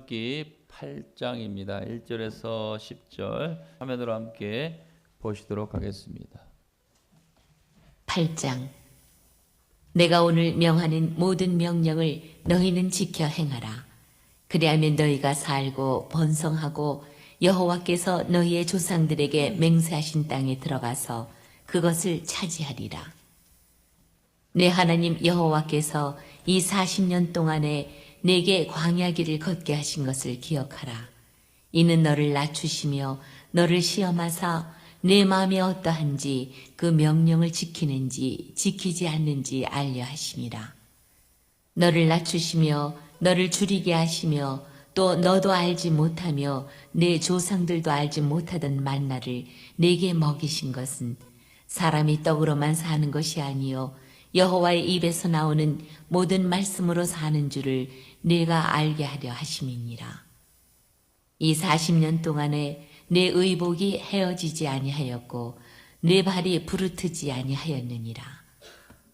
출애굽기 8장입니다. 1절에서 10절 화면으로 함께 보시도록 하겠습니다. 8장. 내가 오늘 명하는 모든 명령을 너희는 지켜 행하라. 그리하면 너희가 살고 번성하고 여호와께서 너희의 조상들에게 맹세하신 땅에 들어가서 그것을 차지하리라. 내 하나님 여호와께서 이 40년 동안에 내게 광야 길을 걷게 하신 것을 기억하라. 이는 너를 낮추시며 너를 시험하사 내 마음이 어떠한지 그 명령을 지키는지 지키지 않는지 알려 하심이라. 너를 낮추시며 너를 줄이게 하시며 또 너도 알지 못하며 내 조상들도 알지 못하던 만나를 내게 먹이신 것은 사람이 떡으로만 사는 것이 아니요 여호와의 입에서 나오는 모든 말씀으로 사는 줄을 내가 알게 하려 하심이니라. 이 40년 동안에 내 의복이 헤어지지 아니하였고 내 발이 부르트지 아니하였느니라.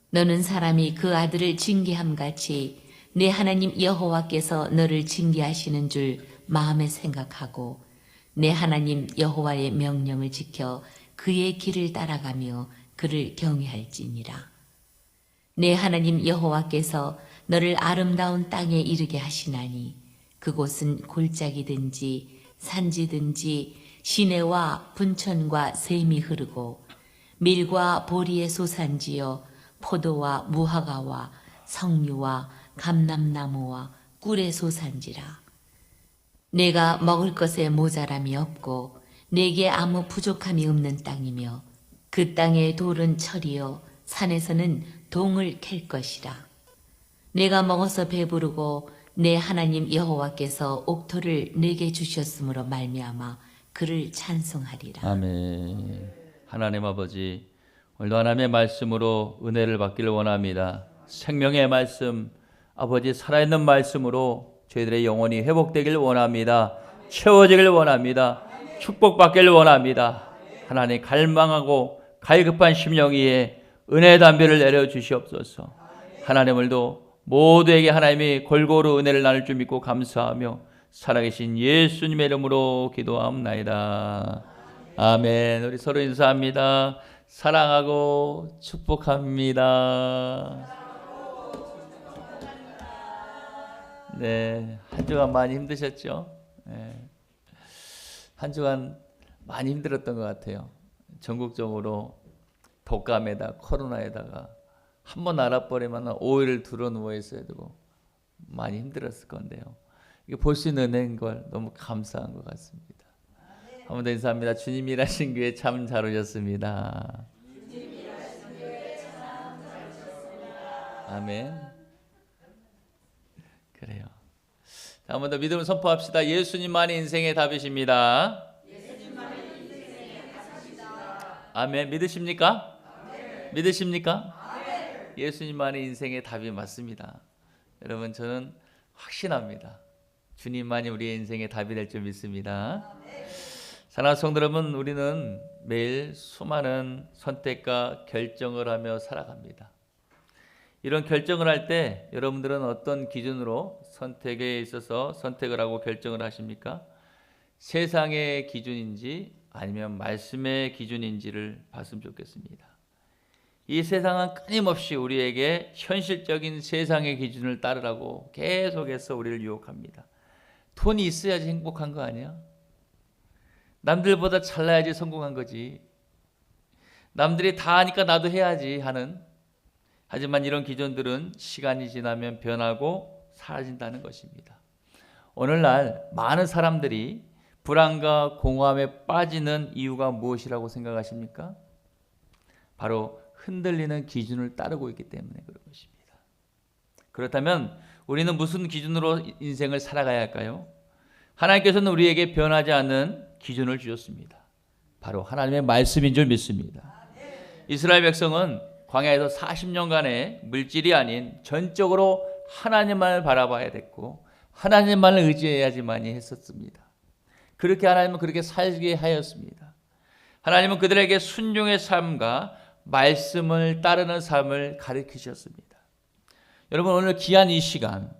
너는 사람이 그 아들을 징계함같이 내 하나님 여호와께서 너를 징계하시는 줄 마음에 생각하고 내 하나님 여호와의 명령을 지켜 그의 길을 따라가며 그를 경외할지니라. 내 하나님 여호와께서 너를 아름다운 땅에 이르게 하시나니 그곳은 골짜기든지 산지든지 시내와 분천과 샘이 흐르고 밀과 보리의 소산지요 포도와 무화과와 석류와 감람나무와 꿀의 소산지라. 내가 먹을 것에 모자람이 없고 내게 아무 부족함이 없는 땅이며 그 땅의 돌은 철이요 산에서는 동을 캘 것이라. 내가 먹어서 배부르고 내 하나님 여호와께서 옥토를 내게 주셨으므로 말미암아 그를 찬송하리라. 아멘. 하나님 아버지, 오늘도 하나님의 말씀으로 은혜를 받기를 원합니다. 생명의 말씀, 아버지 살아있는 말씀으로 저희들의 영혼이 회복되기를 원합니다. 채워지기를 원합니다. 축복받기를 원합니다. 하나님 갈망하고 갈급한 심령 위에 은혜의 담비를 내려주시옵소서. 하나님 오늘도 모두에게 하나님이 골고루 은혜를 나눌 줄 믿고 감사하며 살아계신 예수님의 이름으로 기도하옵나이다. 아멘. 우리 서로 인사합니다. 사랑하고 축복합니다. 네, 한 주간 많이 힘드셨죠? 네. 한 주간 많이 힘들었던 것 같아요. 전국적으로 독감에다 코로나에다가 한번 알아버리면 5일을 들어 누워 있어야 되고 많이 힘들었을 건데요. 이게 볼 수 있는 은혜인 걸 너무 감사한 것 같습니다. 한 번 더 인사합니다. 주님 일하신 교회 참 잘 오셨습니다. 아멘. 그래요. 한 번 더 믿음을 선포합시다. 예수님만이 인생의 답이십니다. 아멘. 믿으십니까? 아멘. 믿으십니까? 아멘. 예수님만이 인생의 답이 맞습니다. 여러분 저는 확신합니다. 주님만이 우리의 인생의 답이 될 줄 믿습니다. 아멘. 사랑하는 성도 여러분, 우리는 매일 수많은 선택과 결정을 하며 살아갑니다. 이런 결정을 할 때 여러분들은 어떤 기준으로 선택에 있어서 선택을 하고 결정을 하십니까? 세상의 기준인지 아니면 말씀의 기준인지를 봤으면 좋겠습니다. 이 세상은 끊임없이 우리에게 현실적인 세상의 기준을 따르라고 계속해서 우리를 유혹합니다. 돈이 있어야지 행복한 거 아니야? 남들보다 잘나야지 성공한 거지. 남들이 다 하니까 나도 해야지 하는, 하지만 이런 기준들은 시간이 지나면 변하고 사라진다는 것입니다. 오늘날 많은 사람들이 불안과 공허함에 빠지는 이유가 무엇이라고 생각하십니까? 바로 흔들리는 기준을 따르고 있기 때문에 그런 것입니다. 그렇다면 우리는 무슨 기준으로 인생을 살아가야 할까요? 하나님께서는 우리에게 변하지 않는 기준을 주셨습니다. 바로 하나님의 말씀인 줄 믿습니다. 이스라엘 백성은 광야에서 40년간의 물질이 아닌 전적으로 하나님만을 바라봐야 됐고 하나님만을 의지해야지만이 했었습니다. 그렇게 하나님은 그렇게 살게 하였습니다. 하나님은 그들에게 순종의 삶과 말씀을 따르는 삶을 가르치셨습니다. 여러분 오늘 귀한 이 시간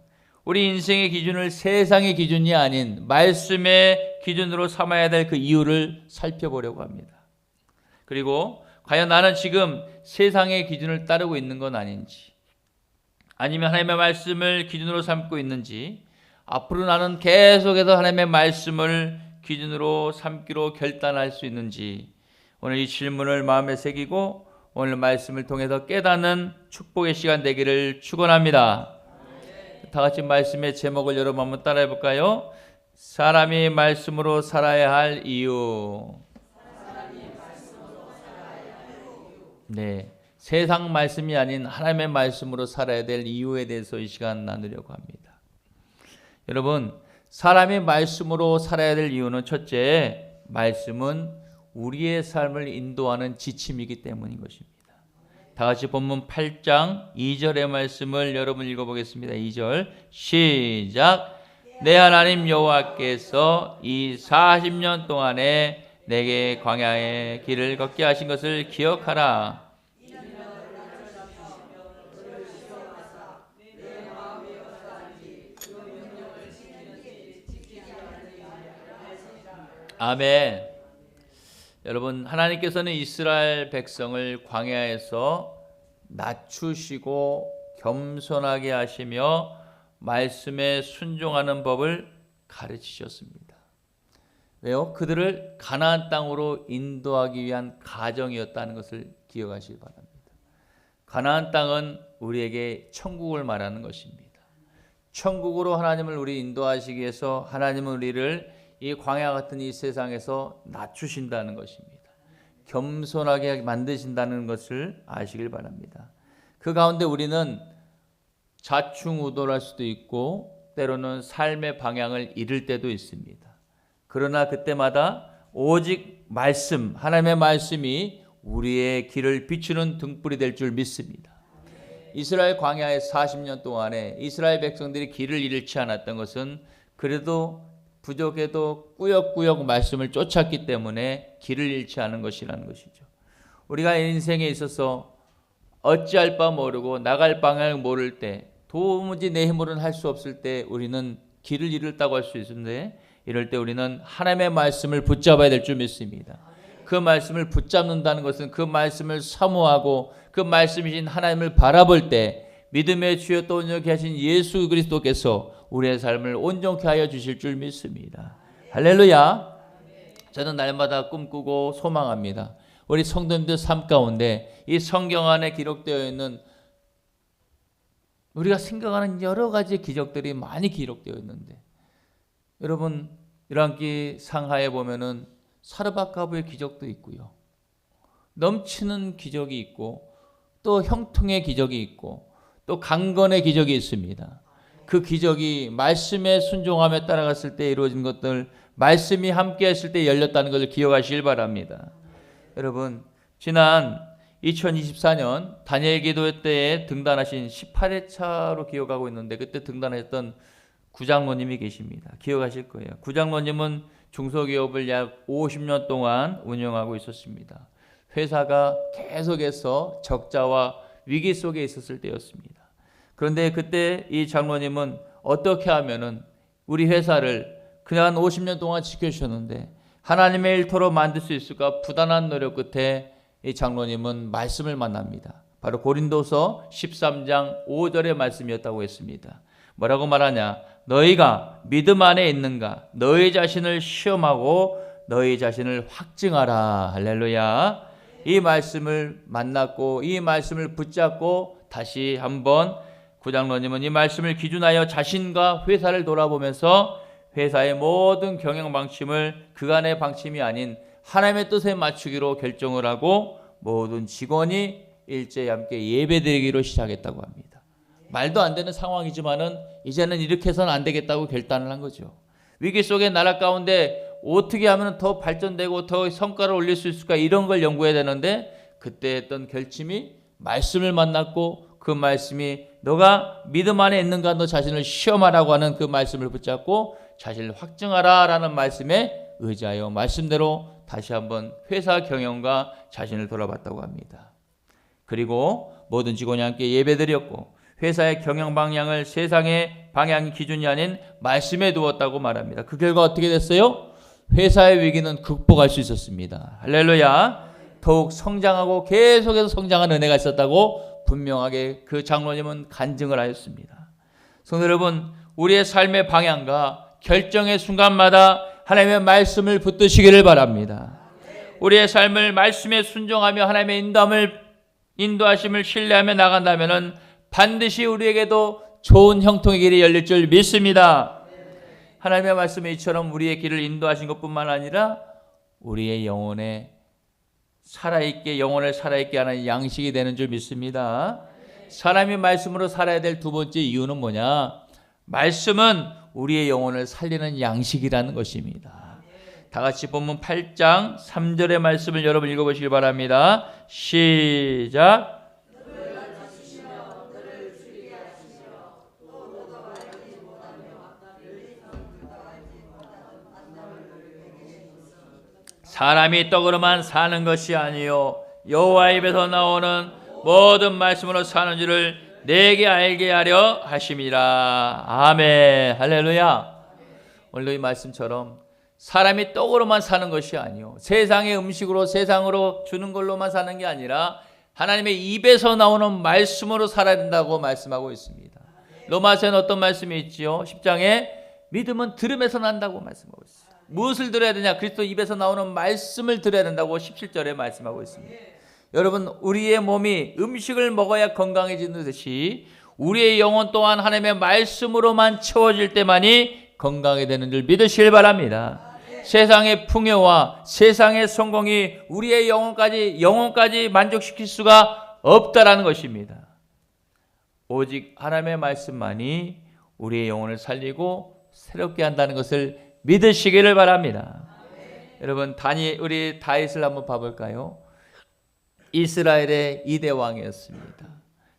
우리 인생의 기준을 세상의 기준이 아닌 말씀의 기준으로 삼아야 될 그 이유를 살펴보려고 합니다. 그리고 과연 나는 지금 세상의 기준을 따르고 있는 건 아닌지, 아니면 하나님의 말씀을 기준으로 삼고 있는지, 앞으로 나는 계속해서 하나님의 말씀을 기준으로 삼기로 결단할 수 있는지, 오늘 이 질문을 마음에 새기고 오늘 말씀을 통해서 깨닫는 축복의 시간 되기를 축원합니다. 다 같이 말씀의 제목을 여러분 한번 따라해 볼까요? 사람이 말씀으로 살아야 할 이유. 네, 세상 말씀이 아닌 하나님의 말씀으로 살아야 될 이유에 대해서 이 시간 나누려고 합니다. 여러분, 사람이 말씀으로 살아야 될 이유는 첫째, 말씀은 우리의 삶을 인도하는 지침이기 때문인 것입니다. 다 같이 본문 8장 2절의 말씀을 여러분 읽어보겠습니다. 2절 시작. 내 하나님 여호와께서 이 40년 동안에 내게 광야의 길을 걷게 하신 것을 기억하라. 아멘. 여러분, 하나님께서는 이스라엘 백성을 광야에서 낮추시고 겸손하게 하시며 말씀에 순종하는 법을 가르치셨습니다. 왜요? 그들을 가나안 땅으로 인도하기 위한 가정이었다는 것을 기억하시기 바랍니다. 가나안 땅은 우리에게 천국을 말하는 것입니다. 천국으로 하나님을 우리 인도하시기 위해서 하나님은 우리를 이 광야 같은 이 세상에서 낮추신다는 것입니다. 겸손하게 만드신다는 것을 아시길 바랍니다. 그 가운데 우리는 좌충우돌할 수도 있고 때로는 삶의 방향을 잃을 때도 있습니다. 그러나 그때마다 오직 말씀, 하나님의 말씀이 우리의 길을 비추는 등불이 될 줄 믿습니다. 이스라엘 광야의 40년 동안에 이스라엘 백성들이 길을 잃지 않았던 것은 그래도 부족해도 꾸역꾸역 말씀을 쫓았기 때문에 길을 잃지 않은 것이라는 것이죠. 우리가 인생에 있어서 어찌할 바 모르고 나갈 방향을 모를 때, 도무지 내 힘으로는 할 수 없을 때 우리는 길을 잃었다고 할 수 있는데, 이럴 때 우리는 하나님의 말씀을 붙잡아야 될 줄 믿습니다. 그 말씀을 붙잡는다는 것은 그 말씀을 사모하고 그 말씀이신 하나님을 바라볼 때 믿음의 주여 또 온전케 하신 예수 그리스도께서 우리의 삶을 온전케 하여 주실 줄 믿습니다. 할렐루야. 저는 날마다 꿈꾸고 소망합니다. 우리 성도님들 삶 가운데 이 성경 안에 기록되어 있는 우리가 생각하는 여러 가지 기적들이 많이 기록되어 있는데, 여러분 열왕기 상하에 보면은 사르밧가브의 기적도 있고요, 넘치는 기적이 있고 또 형통의 기적이 있고 또 강건의 기적이 있습니다. 그 기적이 말씀에 순종함에 따라갔을 때 이루어진 것들, 말씀이 함께 했을 때 열렸다는 것을 기억하시길 바랍니다. 여러분, 지난 2024년 다니엘 기도 때에 등단하신 18회차로 기억하고 있는데, 그때 등단하셨던 구장로님이 계십니다. 기억하실 거예요. 구장로님은 중소기업을 약 50년 동안 운영하고 있었습니다. 회사가 계속해서 적자와 위기 속에 있었을 때였습니다. 그런데 그때 이 장로님은 어떻게 하면은 우리 회사를 그냥 50년 동안 지켜주셨는데 하나님의 일터로 만들 수 있을까 부단한 노력 끝에 이 장로님은 말씀을 만납니다. 바로 고린도서 13장 5절의 말씀이었다고 했습니다. 뭐라고 말하냐? 너희가 믿음 안에 있는가? 너희 자신을 시험하고 너희 자신을 확증하라. 할렐루야. 이 말씀을 만났고 이 말씀을 붙잡고 다시 한번 구장로님은 이 말씀을 기준하여 자신과 회사를 돌아보면서 회사의 모든 경영 방침을 그간의 방침이 아닌 하나님의 뜻에 맞추기로 결정을 하고 모든 직원이 일제히 함께 예배드리기로 시작했다고 합니다. 말도 안 되는 상황이지만은 이제는 이렇게 해서는 안 되겠다고 결단을 한 거죠. 위기 속의 나라 가운데 어떻게 하면 더 발전되고 더 성과를 올릴 수 있을까, 이런 걸 연구해야 되는데 그때 했던 결심이 말씀을 만났고 그 말씀이 너가 믿음 안에 있는가, 너 자신을 시험하라고 하는 그 말씀을 붙잡고 자신을 확증하라 라는 말씀에 의지하여 말씀대로 다시 한번 회사 경영과 자신을 돌아봤다고 합니다. 그리고 모든 직원이 함께 예배드렸고 회사의 경영 방향을 세상의 방향 기준이 아닌 말씀에 두었다고 말합니다. 그 결과 어떻게 됐어요? 회사의 위기는 극복할 수 있었습니다. 할렐루야. 더욱 성장하고 계속해서 성장하는 은혜가 있었다고 분명하게 그 장로님은 간증을 하였습니다. 성도 여러분, 우리의 삶의 방향과 결정의 순간마다 하나님의 말씀을 붙드시기를 바랍니다. 우리의 삶을 말씀에 순종하며 하나님의 인도하심을 신뢰하며 나간다면 반드시 우리에게도 좋은 형통의 길이 열릴 줄 믿습니다. 하나님의 말씀에 이처럼 우리의 길을 인도하신 것뿐만 아니라 우리의 영혼을 살아있게 하는 양식이 되는 줄 믿습니다. 사람이 말씀으로 살아야 될 두 번째 이유는 뭐냐? 말씀은 우리의 영혼을 살리는 양식이라는 것입니다. 다 같이 본문 8장 3절의 말씀을 여러분 읽어보시기 바랍니다. 시작. 사람이 떡으로만 사는 것이 아니요 여호와 입에서 나오는 모든 말씀으로 사는 줄을 내게 알게 하려 하심이라. 아멘. 할렐루야. 오늘 이 말씀처럼 사람이 떡으로만 사는 것이 아니요 세상의 음식으로 세상으로 주는 걸로만 사는 게 아니라 하나님의 입에서 나오는 말씀으로 살아야 된다고 말씀하고 있습니다. 로마서에는 어떤 말씀이 있지요? 10장에 믿음은 들음에서 난다고 말씀하고 있어요. 무엇을 들어야 되냐? 그리스도 입에서 나오는 말씀을 들어야 된다고 17절에 말씀하고 있습니다. 여러분, 우리의 몸이 음식을 먹어야 건강해지듯이 우리의 영혼 또한 하나님의 말씀으로만 채워질 때만이 건강이 되는 줄 믿으시길 바랍니다. 세상의 풍요와 세상의 성공이 우리의 영혼까지 만족시킬 수가 없다라는 것입니다. 오직 하나님의 말씀만이 우리의 영혼을 살리고 새롭게 한다는 것을 믿으시기를 바랍니다. 여러분, 우리 다윗을 한번 봐볼까요? 이스라엘의 2대 왕이었습니다.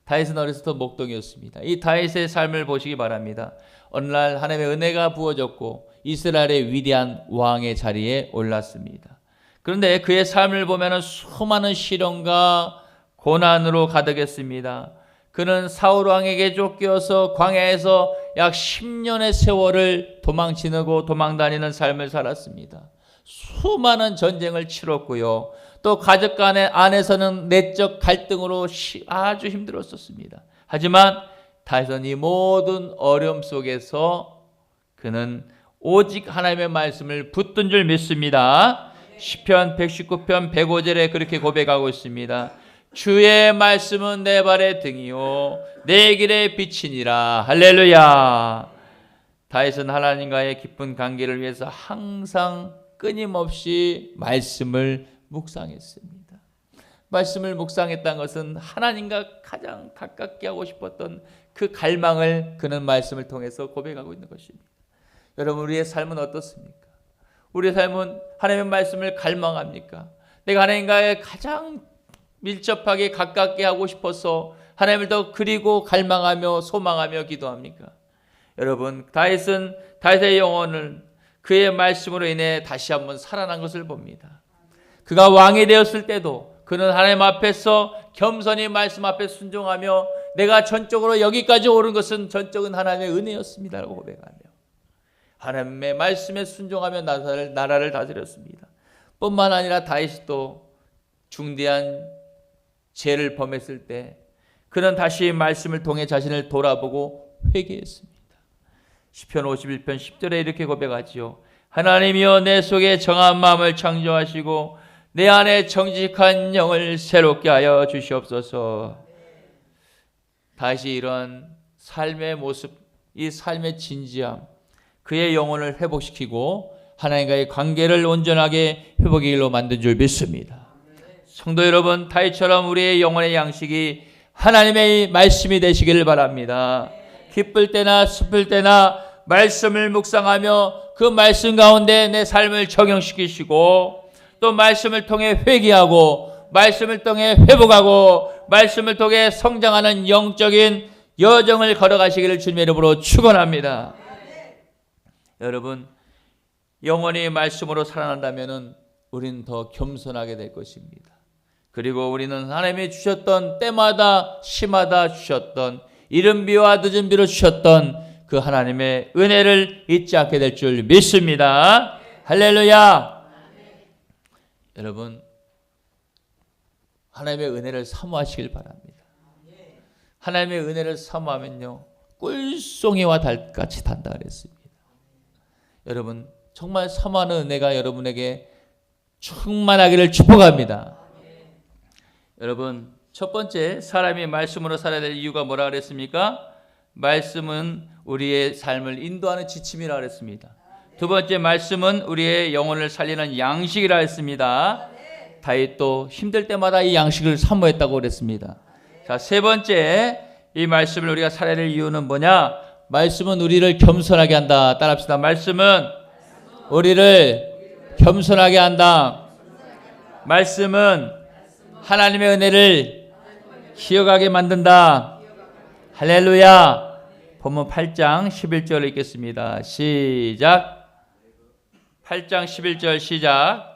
다윗은 어렸을 때 목동이었습니다. 이 다윗의 삶을 보시기 바랍니다. 어느 날 하나님의 은혜가 부어졌고 이스라엘의 위대한 왕의 자리에 올랐습니다. 그런데 그의 삶을 보면 수많은 시련과 고난으로 가득했습니다. 그는 사울 왕에게 쫓겨서 광야에서 약 10년의 세월을 도망치고 도망다니는 삶을 살았습니다. 수많은 전쟁을 치렀고요. 또 가족 안에서는 내적 갈등으로 아주 힘들었었습니다. 하지만 다윗은 이 모든 어려움 속에서 그는 오직 하나님의 말씀을 붙든 줄 믿습니다. 시편 119편 105절에 그렇게 고백하고 있습니다. 주의 말씀은 내 발의 등이요 내 길의 빛이니라. 할렐루야. 다윗은 하나님과의 깊은 관계를 위해서 항상 끊임없이 말씀을 묵상했습니다. 말씀을 묵상했다는 것은 하나님과 가장 가깝게 하고 싶었던 그 갈망을 그는 말씀을 통해서 고백하고 있는 것입니다. 여러분, 우리의 삶은 어떻습니까? 우리의 삶은 하나님의 말씀을 갈망합니까? 내가 하나님과의 가장 밀접하게 가깝게 하고 싶어서 하나님을 더 그리고 갈망하며 소망하며 기도합니까? 여러분, 다윗의 영혼을 그의 말씀으로 인해 다시 한번 살아난 것을 봅니다. 그가 왕이 되었을 때도 그는 하나님 앞에서 겸손히 말씀 앞에 순종하며 내가 전적으로 여기까지 오른 것은 전적은 하나님의 은혜였습니다라고 고백하며 하나님의 말씀에 순종하며 나라를 다스렸습니다. 뿐만 아니라 다윗이 또 중대한 죄를 범했을 때 그는 다시 말씀을 통해 자신을 돌아보고 회개했습니다. 시편 51편 10절에 이렇게 고백하지요. 하나님이여 내 속에 정한 마음을 창조하시고 내 안에 정직한 영을 새롭게 하여 주시옵소서. 다시 이런 삶의 모습, 이 삶의 진지함, 그의 영혼을 회복시키고 하나님과의 관계를 온전하게 회복의 길로 만든 줄 믿습니다. 성도 여러분, 다윗처럼 우리의 영혼의 양식이 하나님의 말씀이 되시기를 바랍니다. 기쁠 때나 슬플 때나 말씀을 묵상하며 그 말씀 가운데 내 삶을 적용시키시고 또 말씀을 통해 회개하고 말씀을 통해 회복하고 말씀을 통해 성장하는 영적인 여정을 걸어가시기를 주님의 이름으로 축원합니다. 여러분, 영원히 말씀으로 살아난다면 우리는 더 겸손하게 될 것입니다. 그리고 우리는 하나님이 주셨던 때마다 시마다 주셨던 이른 비와 늦은 비로 주셨던 그 하나님의 은혜를 잊지 않게 될 줄 믿습니다. 할렐루야. 여러분, 하나님의 은혜를 사모하시길 바랍니다. 하나님의 은혜를 사모하면요, 꿀송이와 달같이 단다 그랬습니다. 여러분, 정말 사모하는 은혜가 여러분에게 충만하기를 축복합니다. 여러분, 첫 번째, 사람이 말씀으로 살아야 될 이유가 뭐라 그랬습니까? 말씀은 우리의 삶을 인도하는 지침이라 그랬습니다. 두 번째, 말씀은 우리의 영혼을 살리는 양식이라 했습니다. 다윗도 힘들 때마다 이 양식을 사모했다고 그랬습니다. 자, 세 번째, 이 말씀을 우리가 살아야 될 이유는 뭐냐? 말씀은 우리를 겸손하게 한다. 따라합시다. 말씀은 우리를 겸손하게 한다. 말씀은 하나님의 은혜를 기억하게 만든다. 할렐루야. 본문 8장 11절 읽겠습니다. 시작. 8장 11절 시작.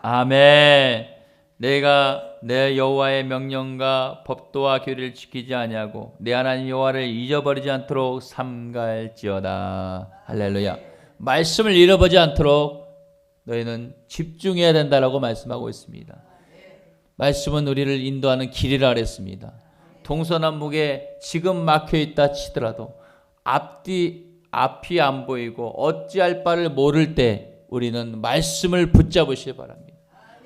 아멘. 내가 내 여호와의 명령과 법도와 규례를 지키지 아니하고 내 하나님 여호와를 잊어버리지 않도록 삼갈지어다. 할렐루야. 말씀을 잃어버리지 않도록 너희는 집중해야 된다라고 말씀하고 있습니다. 말씀은 우리를 인도하는 길이라 그랬습니다. 동서남북에 지금 막혀있다 치더라도 앞이 안 보이고 어찌할 바를 모를 때 우리는 말씀을 붙잡으시기 바랍니다.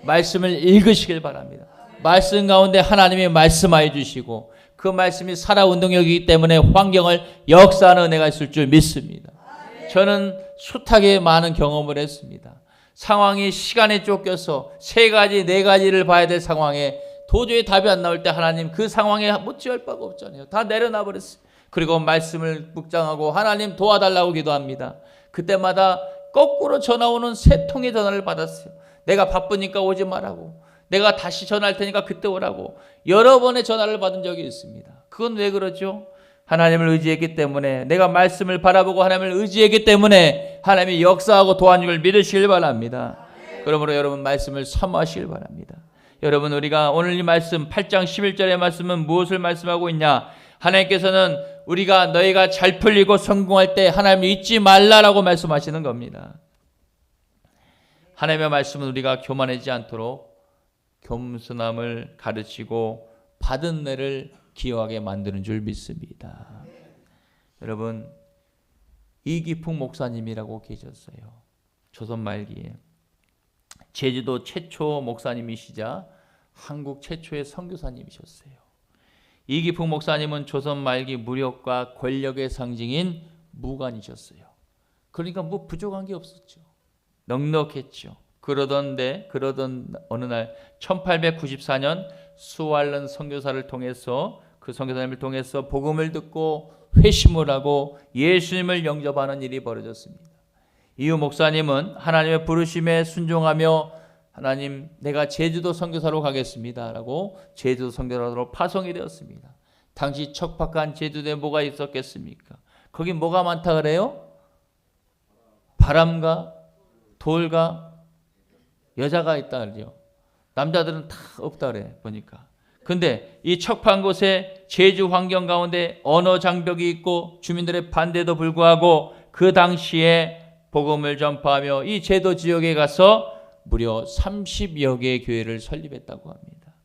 말씀을 읽으시길 바랍니다. 말씀 가운데 하나님이 말씀하여 주시고 그 말씀이 살아운동력이기 때문에 환경을 역사하는 은혜가 있을 줄 믿습니다. 저는 숱하게 많은 경험을 했습니다. 상황이 시간에 쫓겨서 3가지, 4가지를 봐야 될 상황에 도저히 답이 안 나올 때 하나님 그 상황에 못지할 바가 없잖아요. 다 내려놔 버렸어요. 그리고 말씀을 묵상하고 하나님 도와달라고 기도합니다. 그때마다 거꾸로 전화 오는 3통의 전화를 받았어요. 내가 바쁘니까 오지 말라고, 내가 다시 전화할 테니까 그때 오라고 여러 번의 전화를 받은 적이 있습니다. 그건 왜 그러죠? 하나님을 의지했기 때문에, 내가 말씀을 바라보고 하나님을 의지했기 때문에 하나님이 역사하고 도와주길 믿으시길 바랍니다. 그러므로 여러분 말씀을 사모하시길 바랍니다. 여러분, 우리가 오늘 이 말씀 8장 11절의 말씀은 무엇을 말씀하고 있냐? 하나님께서는 우리가 너희가 잘 풀리고 성공할 때 하나님을 잊지 말라라고 말씀하시는 겁니다. 하나님의 말씀은 우리가 교만하지 않도록 겸손함을 가르치고 받은 은혜를 기여하게 만드는 줄 믿습니다. 여러분, 이기풍 목사님이라고 계셨어요. 조선 말기에 제주도 최초 목사님이시자 한국 최초의 선교사님이셨어요. 이기풍 목사님은 조선 말기 무력과 권력의 상징인 무관이셨어요. 그러니까 뭐 부족한 게 없었죠. 넉넉했죠. 그러던 어느 날 1894년 수왈른 선교사를 통해서, 그 선교사님을 통해서 복음을 듣고 회심을 하고 예수님을 영접하는 일이 벌어졌습니다. 이후 목사님은 하나님의 부르심에 순종하며 하나님, 내가 제주도 선교사로 가겠습니다 라고 제주도 선교사로 파송이 되었습니다. 당시 척박한 제주도에 뭐가 있었겠습니까? 거기 뭐가 많다 그래요? 바람과 돌과 여자가 있다 그래요. 남자들은 다 없다 그래 보니까. 근데 이 척박한 곳에 제주 환경 가운데 언어 장벽이 있고 주민들의 반대도 불구하고 그 당시에 복음을 전파하며 이 제도 지역에 가서 무려 30여 개의 교회를 설립했다고 합니다.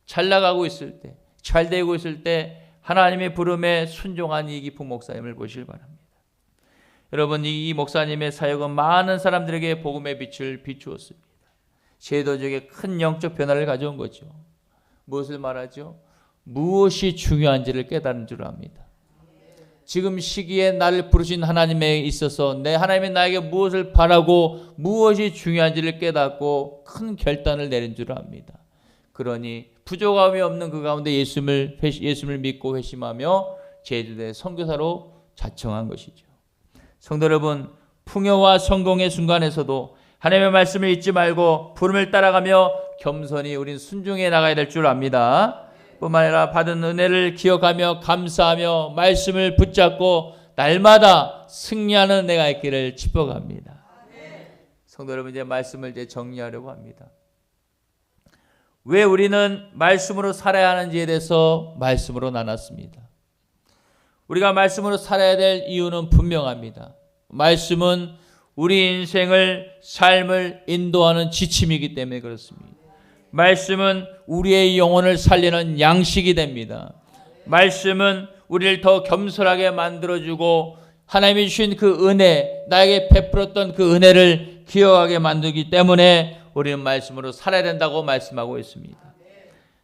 잘 나가고 있을 때, 잘 되고 있을 때 하나님의 부름에 순종한 이기풍 목사님을 보시길 바랍니다. 여러분, 이 목사님의 사역은 많은 사람들에게 복음의 빛을 비추었습니다. 제도 지역에 큰 영적 변화를 가져온 거죠. 무엇을 말하죠? 무엇이 중요한지를 깨달은 줄 압니다. 지금 시기에 나를 부르신 하나님에 있어서 내 하나님이 나에게 무엇을 바라고 무엇이 중요한지를 깨닫고 큰 결단을 내린 줄 압니다. 그러니 부족함이 없는 그 가운데 예수님을 믿고 회심하며 제주도의 선교사로 자청한 것이죠. 성도 여러분, 풍요와 성공의 순간에서도 하나님의 말씀을 잊지 말고 부름을 따라가며 겸손히 우린 순종해 나가야 될 줄 압니다. 뿐만 아니라 받은 은혜를 기억하며 감사하며 말씀을 붙잡고 날마다 승리하는 은혜가 있기를 축복합니다. 성도 여러분, 이제 말씀을 정리하려고 합니다. 왜 우리는 말씀으로 살아야 하는지에 대해서 말씀으로 나눴습니다. 우리가 말씀으로 살아야 될 이유는 분명합니다. 말씀은 우리 인생을, 삶을 인도하는 지침이기 때문에 그렇습니다. 말씀은 우리의 영혼을 살리는 양식이 됩니다. 말씀은 우리를 더 겸손하게 만들어주고 하나님이 주신 그 은혜, 나에게 베풀었던 그 은혜를 기억하게 만들기 때문에 우리는 말씀으로 살아야 된다고 말씀하고 있습니다.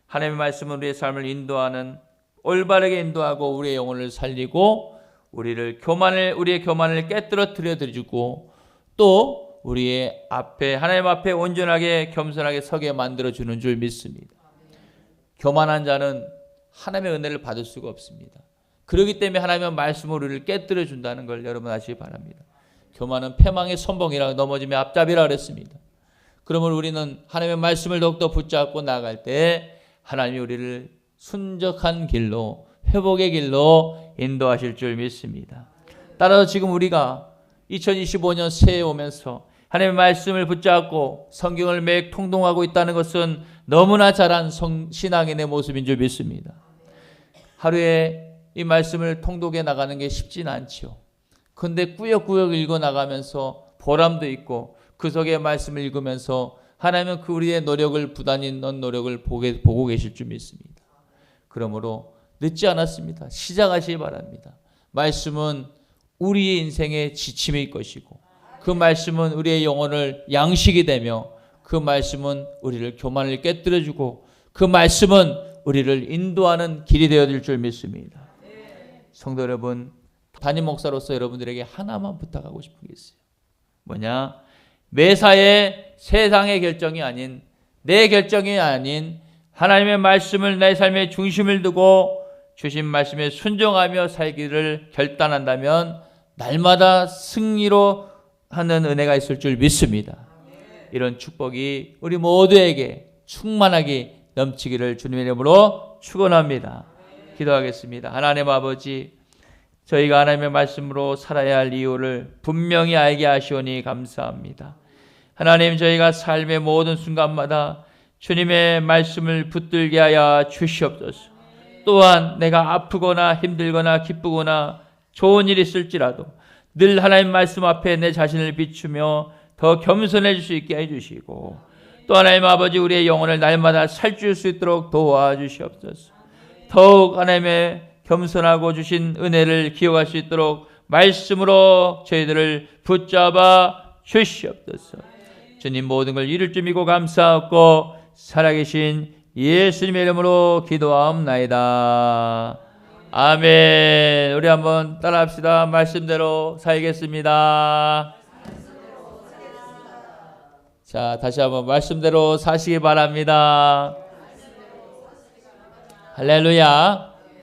하나님의 말씀은 우리의 삶을 인도하는, 올바르게 인도하고 우리의 영혼을 살리고 우리의 교만을 깨뜨려 주고 또 우리의 앞에, 하나님 앞에 온전하게 겸손하게 서게 만들어주는 줄 믿습니다. 교만한 자는 하나님의 은혜를 받을 수가 없습니다. 그렇기 때문에 하나님의 말씀으로 우리를 깨뜨려 준다는 걸 여러분 아시기 바랍니다. 교만은 패망의 선봉이라, 넘어지면 앞잡이라 그랬습니다. 그러므로 우리는 하나님의 말씀을 더욱더 붙잡고 나아갈 때 하나님이 우리를 순적한 길로, 회복의 길로 인도하실 줄 믿습니다. 따라서 지금 우리가 2025년 새해 오면서 하나님의 말씀을 붙잡고 성경을 매일 통독하고 있다는 것은 너무나 잘한 신앙인의 모습인 줄 믿습니다. 하루에 이 말씀을 통독해 나가는 게 쉽진 않죠. 그런데 꾸역꾸역 읽어 나가면서 보람도 있고 그 속의 말씀을 읽으면서 하나님은 그 우리의 노력을, 부단히 넣은 노력을 보고 계실 줄 믿습니다. 그러므로 늦지 않았습니다. 시작하시기 바랍니다. 말씀은 우리의 인생의 지침일 것이고 그 말씀은 우리의 영혼을 양식이 되며 그 말씀은 우리를 교만을 깨뜨려주고 그 말씀은 우리를 인도하는 길이 되어질 줄 믿습니다. 성도 여러분, 담임 목사로서 여러분들에게 하나만 부탁하고 싶은 게 있어요. 뭐냐? 매사에 세상의 결정이 아닌, 내 결정이 아닌 하나님의 말씀을 내 삶의 중심을 두고 주신 말씀에 순종하며 살기를 결단한다면 날마다 승리로 하는 은혜가 있을 줄 믿습니다. 이런 축복이 우리 모두에게 충만하게 넘치기를 주님의 이름으로 축원합니다. 기도하겠습니다. 하나님 아버지, 저희가 하나님의 말씀으로 살아야 할 이유를 분명히 알게 하시오니 감사합니다. 하나님, 저희가 삶의 모든 순간마다 주님의 말씀을 붙들게 하여 주시옵소서. 또한 내가 아프거나 힘들거나 기쁘거나 좋은 일이 있을지라도 늘 하나님 말씀 앞에 내 자신을 비추며 더 겸손해질 수 있게 해주시고 또 하나님 아버지, 우리의 영혼을 날마다 살줄 수 있도록 도와주시옵소서. 더욱 하나님의 겸손하고 주신 은혜를 기억할 수 있도록 말씀으로 저희들을 붙잡아 주시옵소서. 주님, 모든 걸 이룰 줄 믿고 감사하고 살아계신 예수님의 이름으로 기도하옵나이다. 아멘. 우리 한번 따라합시다. 말씀대로 살겠습니다. 자, 다시 한번 말씀대로 사시기 바랍니다. 할렐루야.